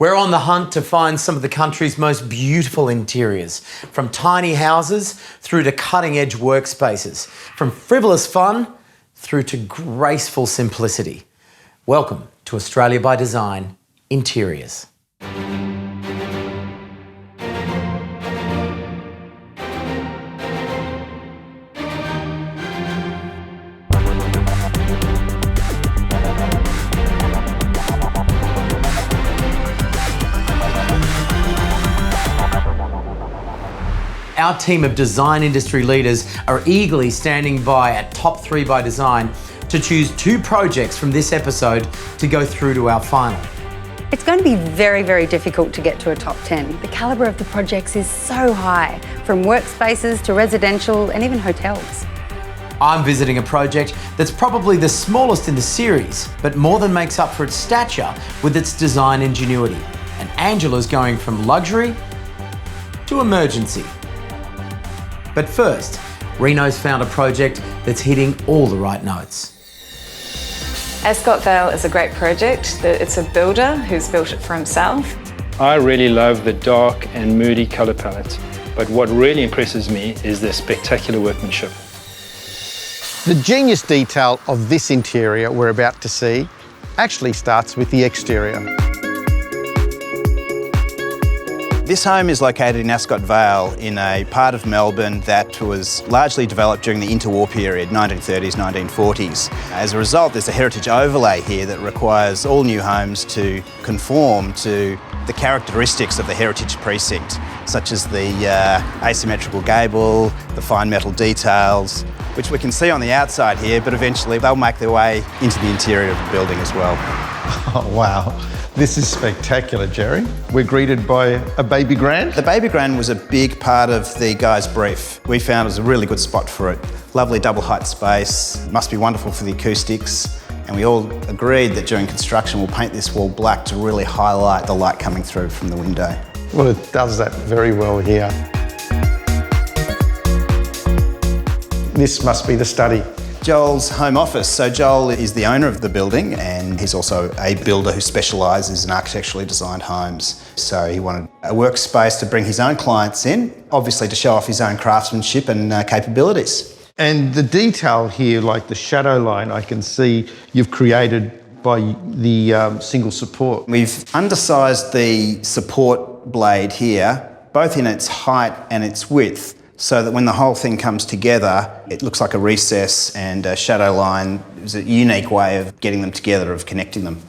We're on the hunt to find some of the country's most beautiful interiors, from tiny houses through to cutting-edge workspaces, from frivolous fun through to graceful simplicity. Welcome to Australia by Design Interiors. Our team of design industry leaders are eagerly standing by at Top 3 by Design to choose 2 projects from this episode to go through to our final. It's going to be very, very difficult to get to a top 10. The calibre of the projects is so high, from workspaces to residential and even hotels. I'm visiting a project that's probably the smallest in the series, but more than makes up for its stature with its design ingenuity. And Angela's going from luxury to emergency. But first, Reno's found a project that's hitting all the right notes. Scotvale is a great project. It's a builder who's built it for himself. I really love the dark and moody colour palette, but what really impresses me is the spectacular workmanship. The genius detail of this interior we're about to see actually starts with the exterior. This home is located in Scotvale in a part of Melbourne that was largely developed during the interwar period, 1930s, 1940s. As a result, there's a heritage overlay here that requires all new homes to conform to the characteristics of the heritage precinct, such as the asymmetrical gable, the fine metal details, which we can see on the outside here, but eventually they'll make their way into the interior of the building as well. Oh, wow. This is spectacular, Jerry. We're greeted by a baby grand. The baby grand was a big part of the guy's brief. We found it was a really good spot for it. Lovely double height space, must be wonderful for the acoustics. And we all agreed that during construction we'll paint this wall black to really highlight the light coming through from the window. Well, it does that very well here. This must be the study. Joel's home office. So Joel is the owner of the building and he's also a builder who specialises in architecturally designed homes. So he wanted a workspace to bring his own clients in, obviously to show off his own craftsmanship and capabilities. And the detail here, like the shadow line, I can see you've created by the single support. We've undersized the support blade here, both in its height and its width, so that when the whole thing comes together, it looks like a recess and a shadow line. It was a unique way of getting them together, of connecting them.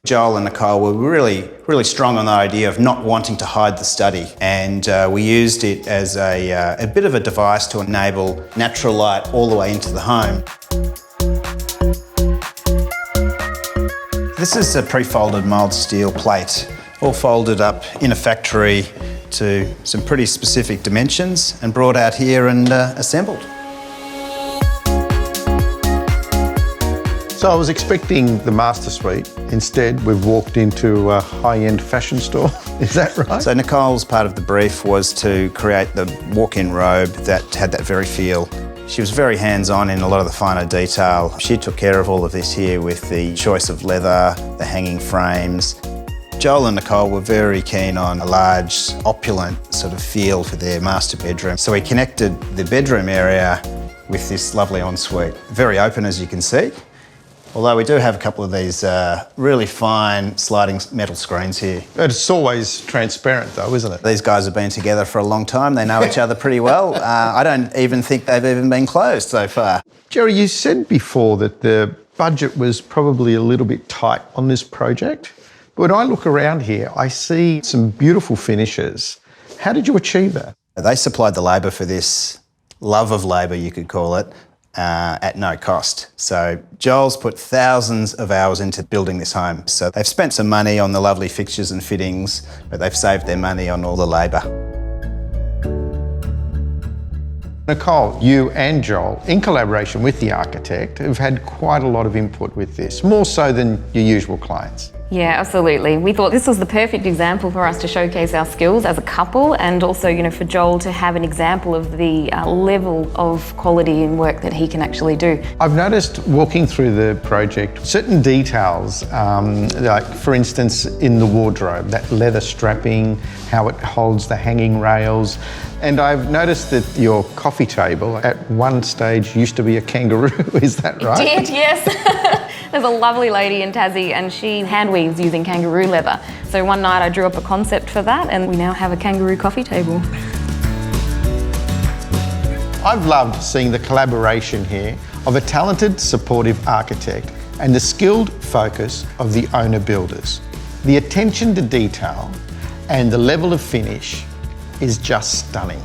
Joel and Nicole were really strong on the idea of not wanting to hide the study, and we used it as a bit of a device to enable natural light all the way into the home. This is a pre-folded mild steel plate, all folded up in a factory to some pretty specific dimensions and brought out here and assembled. So I was expecting the master suite. Instead, we've walked into a high-end fashion store. Is that right? So Nicole's part of the brief was to create the walk-in robe that had that very feel. She was very hands-on in a lot of the finer detail. She took care of all of this here with the choice of leather, the hanging frames. Joel and Nicole were very keen on a large, opulent sort of feel for their master bedroom. So we connected the bedroom area with this lovely ensuite. Very open, as you can see. Although we do have a couple of these really fine sliding metal screens here. It's always transparent though, isn't it? These guys have been together for a long time. They know each other pretty well. I don't even think they've even been closed so far. Jerry, you said before that the budget was probably a little bit tight on this project. But when I look around here, I see some beautiful finishes. How did you achieve that? They supplied the labour for this, love of labour you could call it, at no cost. So Joel's put thousands of hours into building this home. So they've spent some money on the lovely fixtures and fittings, but they've saved their money on all the labour. Nicole, you and Joel, in collaboration with the architect, have had quite a lot of input with this, more so than your usual clients. Yeah, absolutely. We thought this was the perfect example for us to showcase our skills as a couple, and also, you know, for Joel to have an example of the level of quality and work that he can actually do. I've noticed walking through the project, certain details, like for instance in the wardrobe, that leather strapping, how it holds the hanging rails. And I've noticed that your coffee table at one stage used to be a kangaroo, is that right? It did, yes. There's a lovely lady in Tassie and she hand weaves using kangaroo leather. So one night I drew up a concept for that and we now have a kangaroo coffee table. I've loved seeing the collaboration here of a talented, supportive architect and the skilled focus of the owner builders. The attention to detail and the level of finish is just stunning.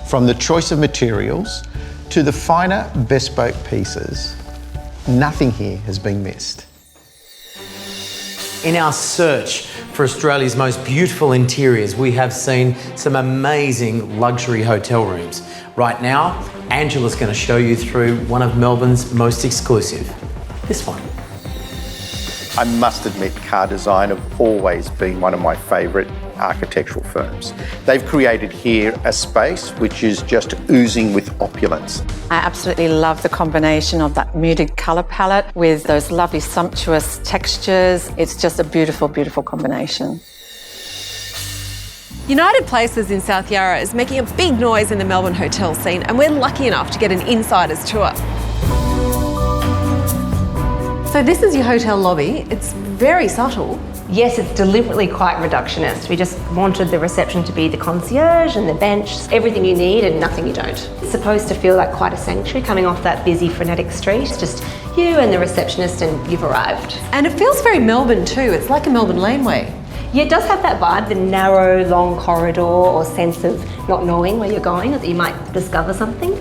From the choice of materials to the finer bespoke pieces, nothing here has been missed. In our search for Australia's most beautiful interiors, we have seen some amazing luxury hotel rooms. Right now, Angela's going to show you through one of Melbourne's most exclusive, this one. I must admit, Car Design have always been one of my favourite architectural firms. They've created here a space which is just oozing with opulence. I absolutely love the combination of that muted colour palette with those lovely sumptuous textures. It's just a beautiful, beautiful combination. United Places in South Yarra is making a big noise in the Melbourne hotel scene, and we're lucky enough to get an insider's tour. So this is your hotel lobby. It's very subtle. Yes, it's deliberately quite reductionist. We just wanted the reception to be the concierge and the bench, everything you need and nothing you don't. It's supposed to feel like quite a sanctuary coming off that busy, frenetic street. It's just you and the receptionist and you've arrived. And it feels very Melbourne too. It's like a Melbourne laneway. Yeah, it does have that vibe, the narrow, long corridor or sense of not knowing where you're going, that you might discover something.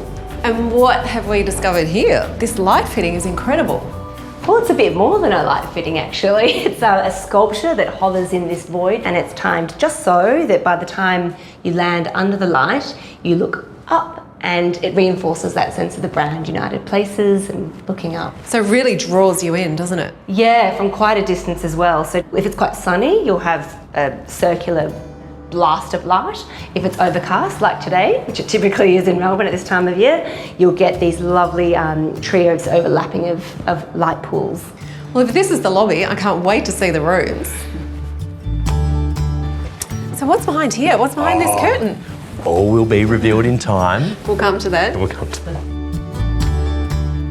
And what have we discovered here? This light fitting is incredible. Well, it's a bit more than a light fitting actually. It's a sculpture that hovers in this void and it's timed just so that by the time you land under the light, you look up and it reinforces that sense of the brand United Places and looking up. So it really draws you in, doesn't it? Yeah, from quite a distance as well. So if it's quite sunny, you'll have a circular blast of light. If it's overcast, like today, which it typically is in Melbourne at this time of year, you'll get these lovely trios overlapping of light pools. Well, if this is the lobby, I can't wait to see the rooms. So what's behind here? What's behind this curtain? All will be revealed in time. We'll come to that. We'll come to that.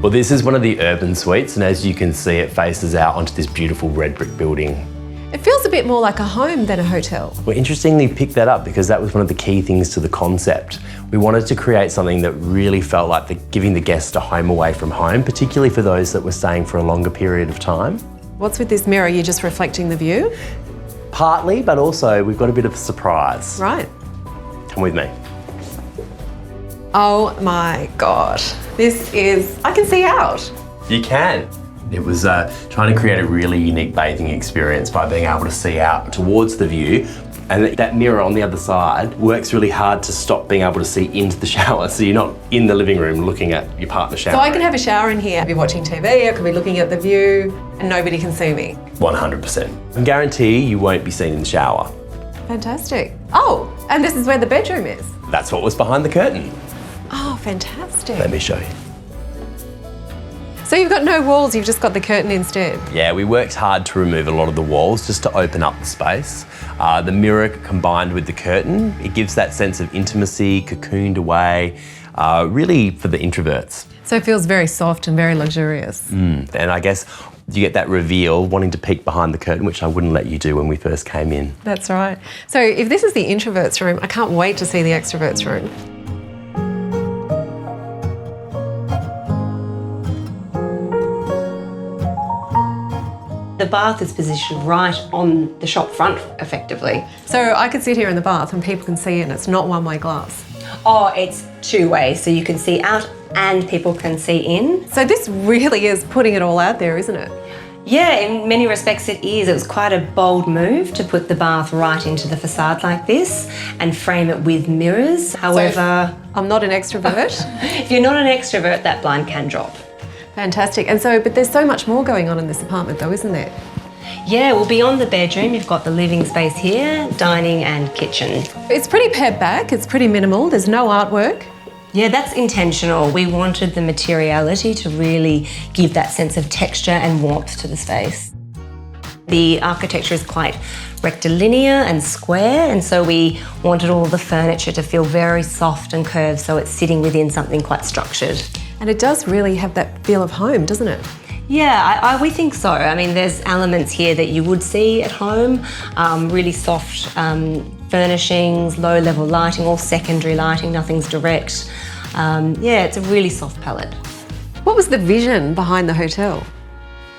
Well, this is one of the urban suites, and as you can see, it faces out onto this beautiful red brick building. It feels a bit more like a home than a hotel. Well, interestingly, picked that up because that was one of the key things to the concept. We wanted to create something that really felt like giving the guest a home away from home, particularly for those that were staying for a longer period of time. What's with this mirror? You're just reflecting the view? Partly, but also we've got a bit of a surprise. Right. Come with me. Oh my God. This is, I can see out. You can. It was trying to create a really unique bathing experience by being able to see out towards the view, and that mirror on the other side works really hard to stop being able to see into the shower, so you're not in the living room looking at your partner shower. So I can have a shower in here, I could be watching TV, I could be looking at the view, and nobody can see me. 100%. I guarantee you won't be seen in the shower. Fantastic. Oh, and this is where the bedroom is. That's what was behind the curtain. Oh, fantastic. Let me show you. So you've got no walls, you've just got the curtain instead? Yeah, we worked hard to remove a lot of the walls just to open up the space. The mirror combined with the curtain, it gives that sense of intimacy, cocooned away, really for the introverts. So it feels very soft and very luxurious. And I guess you get that reveal, wanting to peek behind the curtain, which I wouldn't let you do when we first came in. That's right. So if this is the introverts room, I can't wait to see the extroverts room. The bath is positioned right on the shop front, effectively. So I could sit here in the bath and people can see it and it's not one-way glass. Oh, it's two ways, so you can see out and people can see in. So this really is putting it all out there, isn't it? Yeah, in many respects it is. It was quite a bold move to put the bath right into the facade like this and frame it with mirrors. However, I'm not an extrovert. If you're not an extrovert, that blind can drop. Fantastic. And so, but there's so much more going on in this apartment though, isn't there? Yeah, well, beyond the bedroom, you've got the living space here, dining and kitchen. It's pretty pared back, it's pretty minimal, there's no artwork. Yeah, that's intentional. We wanted the materiality to really give that sense of texture and warmth to the space. The architecture is quite rectilinear and square, and so we wanted all the furniture to feel very soft and curved, so it's sitting within something quite structured. And it does really have that feel of home, doesn't it? Yeah, we think so. I mean, there's elements here that you would see at home, really soft furnishings, low-level lighting, all secondary lighting, nothing's direct. Yeah, it's a really soft palette. What was the vision behind the hotel?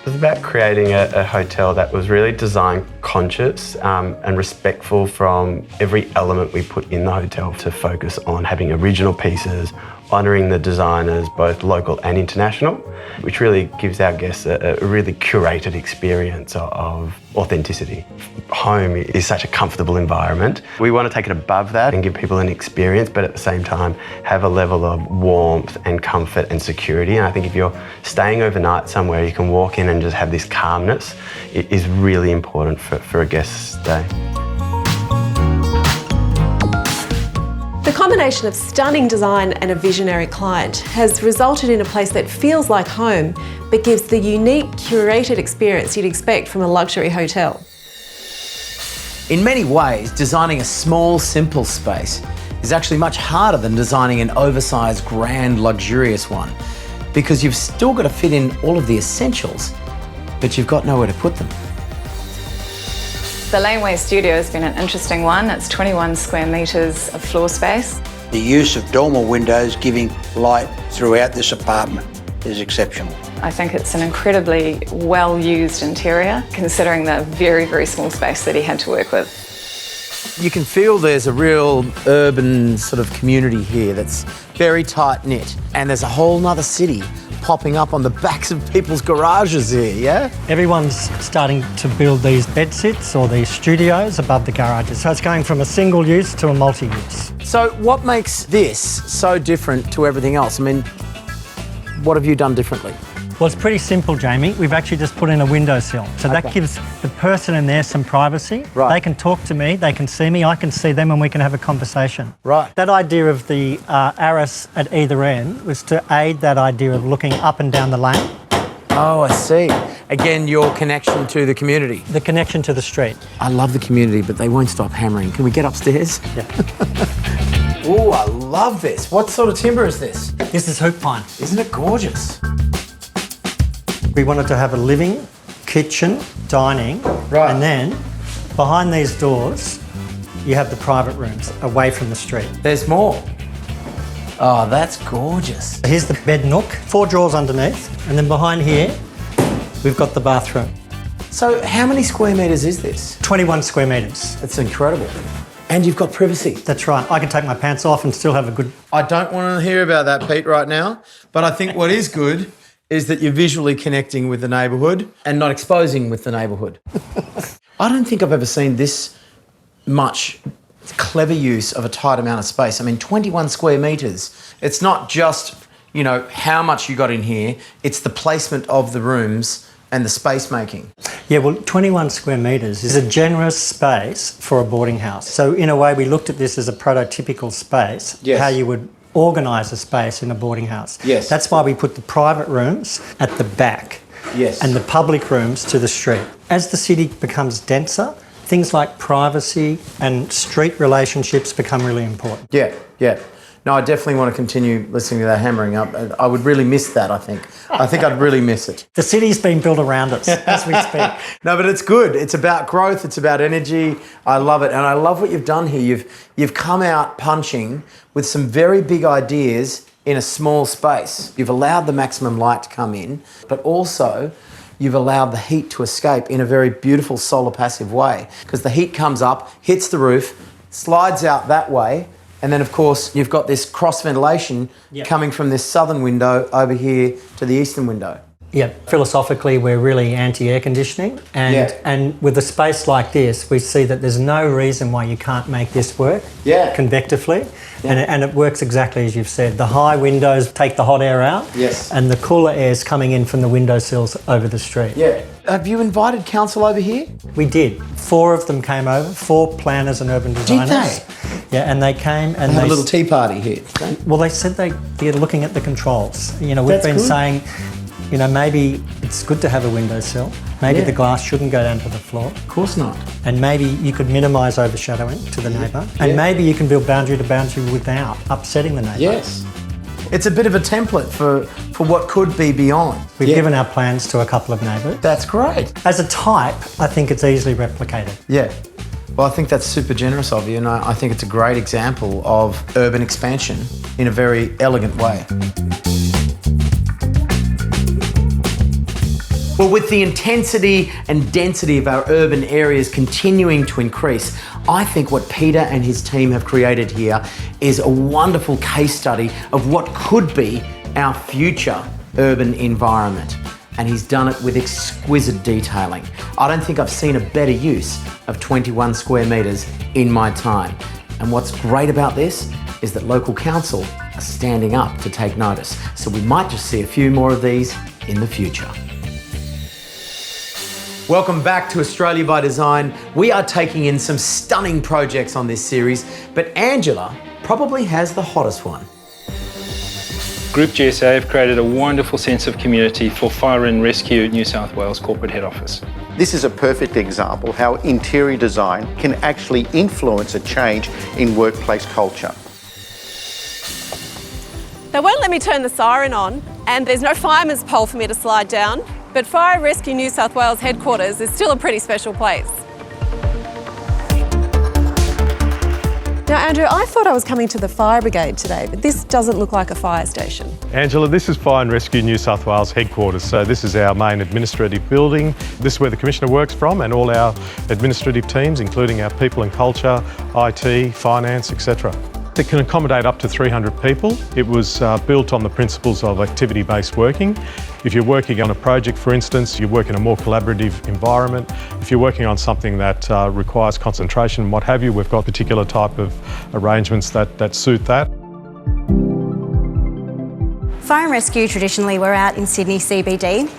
It was about creating a hotel that was really design conscious and respectful from every element we put in the hotel, to focus on having original pieces, honouring the designers, both local and international, which really gives our guests a really curated experience of authenticity. Home is such a comfortable environment. We want to take it above that and give people an experience, but at the same time have a level of warmth and comfort and security. And I think if you're staying overnight somewhere, you can walk in and just have this calmness. It is really important for a guest's stay. The combination of stunning design and a visionary client has resulted in a place that feels like home, but gives the unique, curated experience you'd expect from a luxury hotel. In many ways, designing a small, simple space is actually much harder than designing an oversized, grand, luxurious one, because you've still got to fit in all of the essentials, but you've got nowhere to put them. The laneway studio has been an interesting one. It's 21 square metres of floor space. The use of dormer windows giving light throughout this apartment is exceptional. I think it's an incredibly well-used interior, considering the very, very small space that he had to work with. You can feel there's a real urban sort of community here that's very tight-knit, and there's a whole nother city popping up on the backs of people's garages here, yeah? Everyone's starting to build these bed sits or these studios above the garages. So it's going from a single use to a multi-use. So what makes this so different to everything else? I mean, what have you done differently? Well, it's pretty simple, Jamie. We've actually just put in a windowsill. So that gives the person in there some privacy. Right. They can talk to me, they can see me, I can see them, and we can have a conversation. Right. That idea of the arras at either end was to aid that idea of looking up and down the lane. Oh, I see. Again, your connection to the community. The connection to the street. I love the community, but they won't stop hammering. Can we get upstairs? Yeah. Oh, I love this. What sort of timber is this? This is hoop pine. Isn't it gorgeous? We wanted to have a living, kitchen, dining, right. And then behind these doors, you have the private rooms away from the street. There's more. Oh, that's gorgeous. Here's the bed nook, 4 drawers underneath, and then behind here, we've got the bathroom. So how many square metres is this? 21 square metres. That's incredible. And you've got privacy. That's right. I can take my pants off and still have a good... I don't want to hear about that, Pete, right now, but I think what is good is that you're visually connecting with the neighbourhood and not exposing with the neighbourhood. I don't think I've ever seen this much clever use of a tight amount of space. I mean, 21 square metres. It's not just, you know, how much you got in here, it's the placement of the rooms and the space making. Yeah, well, 21 square metres is a generous space for a boarding house. So in a way, we looked at this as a prototypical space, yes. How you would organise a space in a boarding house. Yes. That's why we put the private rooms at the back. Yes. And the public rooms to the street. As the city becomes denser, things like privacy and street relationships become really important. Yeah, yeah. No, I definitely want to continue listening to that hammering up. I would really miss that, I think. I think I'd really miss it. The city's been built around us as we speak. No, but it's good. It's about growth. It's about energy. I love it. And I love what you've done here. You've come out punching with some very big ideas in a small space. You've allowed the maximum light to come in, but also you've allowed the heat to escape in a very beautiful solar passive way, because the heat comes up, hits the roof, slides out that way, and then, of course, you've got this cross ventilation coming from this southern window over here to the eastern window. Yeah, philosophically, we're really anti-air conditioning, and with a space like this, we see that there's no reason why you can't make this work convectively, and it works exactly as you've said. The high windows take the hot air out, yes, and the cooler air is coming in from the windowsills over the street. Yeah, Have you invited council over here? We did. 4 of them came over, 4 planners and urban designers. Did they? Yeah, and they came and they had a little tea party here. Well, they said they're looking at the controls. You know, we've That's been good. saying, you know, maybe it's good to have a windowsill. Maybe the glass shouldn't go down to the floor. Of course not. And maybe you could minimise overshadowing to the neighbour. And maybe you can build boundary to boundary without upsetting the neighbour. Yes. It's a bit of a template for what could be beyond. We've given our plans to a couple of neighbours. That's great. As a type, I think it's easily replicated. Yeah. Well, I think that's super generous of you, and I think it's a great example of urban expansion in a very elegant way. Well, with the intensity and density of our urban areas continuing to increase, I think what Peter and his team have created here is a wonderful case study of what could be our future urban environment. And he's done it with exquisite detailing. I don't think I've seen a better use of 21 square metres in my time. And what's great about this is that local council are standing up to take notice. So we might just see a few more of these in the future. Welcome back to Australia by Design. We are taking in some stunning projects on this series, but Angela probably has the hottest one. Group GSA have created a wonderful sense of community for Fire and Rescue New South Wales Corporate Head Office. This is a perfect example how interior design can actually influence a change in workplace culture. They won't let me turn the siren on, and there's no fireman's pole for me to slide down, but Fire Rescue New South Wales headquarters is still a pretty special place. Now, Andrew, I thought I was coming to the fire brigade today, but this doesn't look like a fire station. Angela, this is Fire and Rescue New South Wales headquarters. So this is our main administrative building. This is where the Commissioner works from, and all our administrative teams, including our people and culture, IT, finance, etc. It can accommodate up to 300 people. It was built on the principles of activity-based working. If you're working on a project, for instance, you work in a more collaborative environment. If you're working on something that requires concentration and what have you, we've got particular type of arrangements that suit that. Fire and Rescue traditionally were out in Sydney CBD,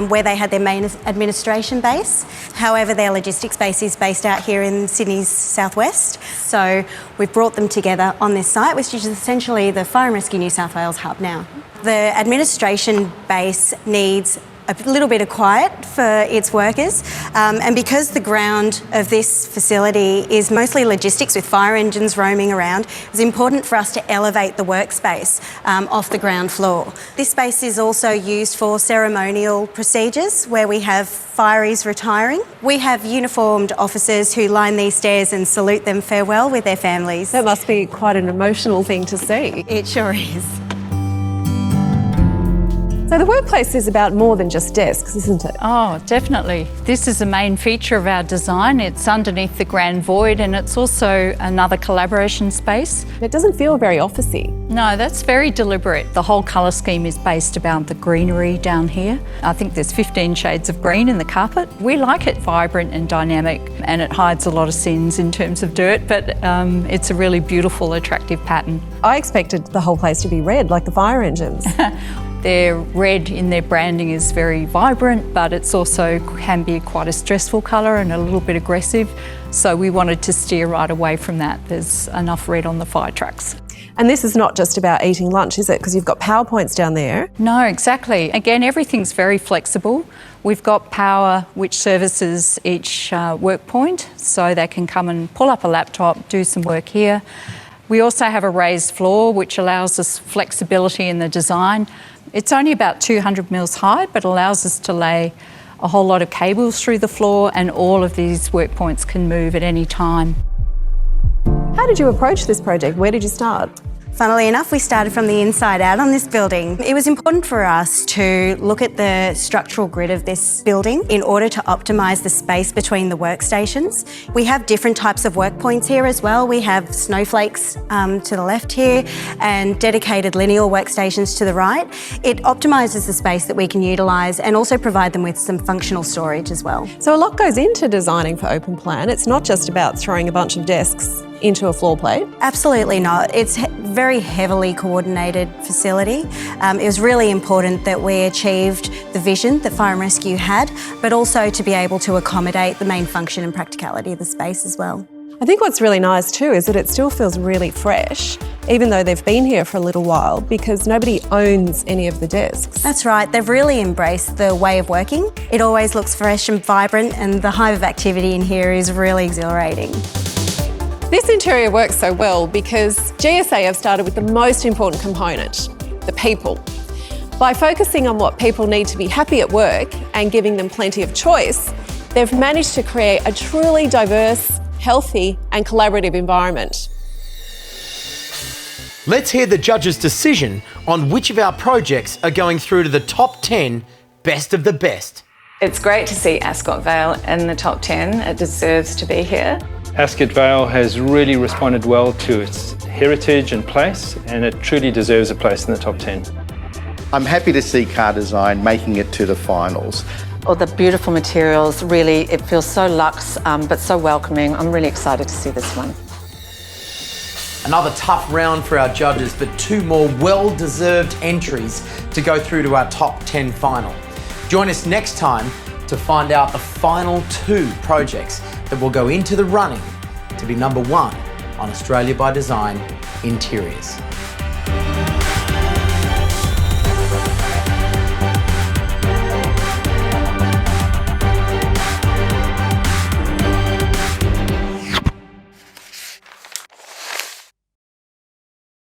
where they had their main administration base. However, their logistics base is based out here in Sydney's southwest. So we've brought them together on this site, which is essentially the Fire and Rescue New South Wales hub now. The administration base needs a little bit of quiet for its workers, and because the ground of this facility is mostly logistics with fire engines roaming around, it's important for us to elevate the workspace off the ground floor. This space is also used for ceremonial procedures where we have fireys retiring. We have uniformed officers who line these stairs and salute them farewell with their families. That must be quite an emotional thing to see. It sure is. So the workplace is about more than just desks, isn't it? Oh, definitely. This is a main feature of our design. It's underneath the grand void, and it's also another collaboration space. It doesn't feel very officey. No, that's very deliberate. The whole colour scheme is based around the greenery down here. I think there's 15 shades of green in the carpet. We like it vibrant and dynamic, and it hides a lot of sins in terms of dirt, but it's a really beautiful, attractive pattern. I expected the whole place to be red, like the fire engines. Their red in their branding is very vibrant, but it's also can be quite a stressful colour and a little bit aggressive. So we wanted to steer right away from that. There's enough red on the fire trucks. And this is not just about eating lunch, is it? Because you've got PowerPoints down there. No, exactly. Again, everything's very flexible. We've got power which services each work point, so they can come and pull up a laptop, do some work here. We also have a raised floor, which allows us flexibility in the design. It's only about 200 mils high, but allows us to lay a whole lot of cables through the floor, and all of these work points can move at any time. How did you approach this project? Where did you start? Funnily enough, we started from the inside out on this building. It was important for us to look at the structural grid of this building in order to optimise the space between the workstations. We have different types of work points here as well. We have snowflakes to the left here and dedicated lineal workstations to the right. It optimises the space that we can utilise and also provide them with some functional storage as well. So a lot goes into designing for open plan. It's not just about throwing a bunch of desks into a floor plate? Absolutely not. It's a very heavily coordinated facility. It was really important that we achieved the vision that Fire and Rescue had, but also to be able to accommodate the main function and practicality of the space as well. I think what's really nice too is that it still feels really fresh, even though they've been here for a little while, because nobody owns any of the desks. That's right, they've really embraced the way of working. It always looks fresh and vibrant, and the hive of activity in here is really exhilarating. This interior works so well because GSA have started with the most important component, the people. By focusing on what people need to be happy at work and giving them plenty of choice, they've managed to create a truly diverse, healthy and collaborative environment. Let's hear the judges' decision on which of our projects are going through to the top 10 best of the best. It's great to see Ascot Vale in the top 10. It deserves to be here. Ascot Vale has really responded well to its heritage and place, and it truly deserves a place in the top 10. I'm happy to see Car Design making it to the finals. All the beautiful materials, really, it feels so luxe, but so welcoming. I'm really excited to see this one. Another tough round for our judges, but two more well-deserved entries to go through to our top 10 final. Join us next time to find out the final two projects that will go into the running to be number one on Australia by Design Interiors.